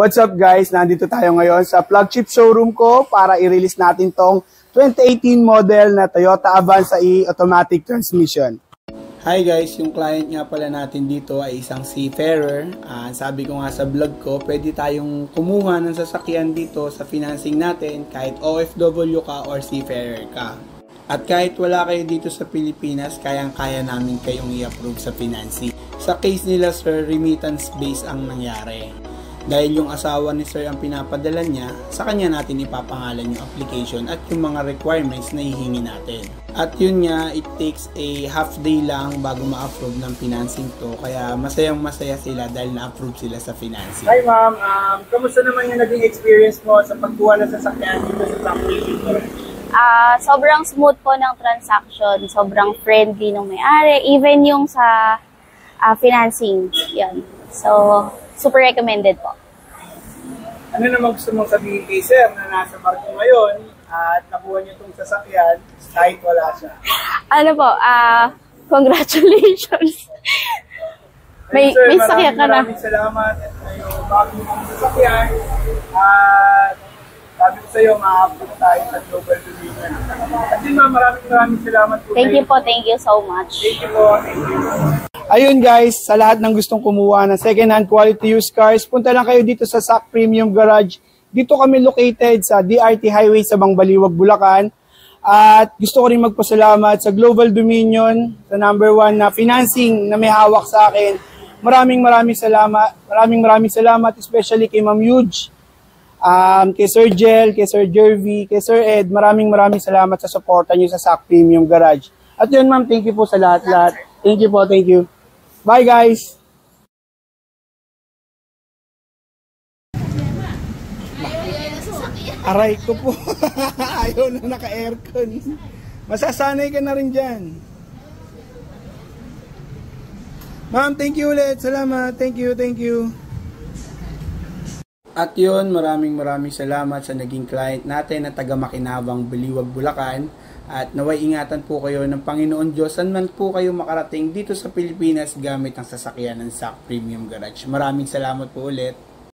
What's up guys? Nandito tayo ngayon sa flagship showroom ko para i-release natin tong 2018 model na Toyota Avanza E automatic transmission. Hi guys, yung client nga pala natin dito ay isang seafarer. Sabi ko nga sa vlog ko, pwede tayong kumuha ng sasakyan dito sa financing natin kahit OFW ka or seafarer ka. At kahit wala kayo dito sa Pilipinas, kayang-kaya namin kayong i-approve sa financing. Sa case nila sir, remittance base ang nangyari. Dahil yung asawa ni sir ang pinapadala niya, sa kanya natin ipapangalan yung application at yung mga requirements na hihingi natin. At yun nga, it takes a half day lang bago ma-approve ng financing to. Kaya masayang masaya sila dahil na-approve sila sa financing. Hi ma'am, kamusta naman yung naging experience mo sa pagkuha ng sasakyan dito sa Blackpink? Sobrang smooth po ng transaction, sobrang friendly ng may-ari, even yung sa financing, yun. So, super recommended po. Ano naman gusto mong sabihin kay sir na nasa barko ngayon at nakuha niyo itong sasakyan kahit wala siya? Ano po, congratulations. may sakyan ka na. Maraming salamat at yung bago mong sasakyan at sabi ko sa iyo, ma-upload tayo sa Global Dominion. At din ma'am, maraming salamat po. Thank you po, thank you so much. Thank you po, thank you. Ayun guys, sa lahat ng gustong kumuha ng second-hand quality used cars, punta lang kayo dito sa SAC Premium Garage. Dito kami located sa DRT Highway sa Baliwag, Bulacan. At gusto ko rin magpasalamat sa Global Dominion, sa number 1 na financing na may hawak sa akin. Maraming salamat. Maraming salamat especially kay Ma'am Yuge, kay Sir Jel, kay Sir Jervy, kay Sir Ed. Maraming salamat sa suporta niyo sa SAC Premium Garage. At yun ma'am, thank you po sa lahat. Thank you po, thank you. Bye guys! Aray ko po. Ayaw na naka-aircon. Masasanay ka na rin dyan. Ma'am, thank you ulit. Salamat. Thank you. At yun, maraming salamat sa naging client natin na taga Makinabang, Baliwag, Bulacan. At naway ingatan po kayo ng Panginoon Diyos saan man po kayo makarating dito sa Pilipinas gamit ang sasakyan ng SAC Premium Garage. Maraming salamat po ulit.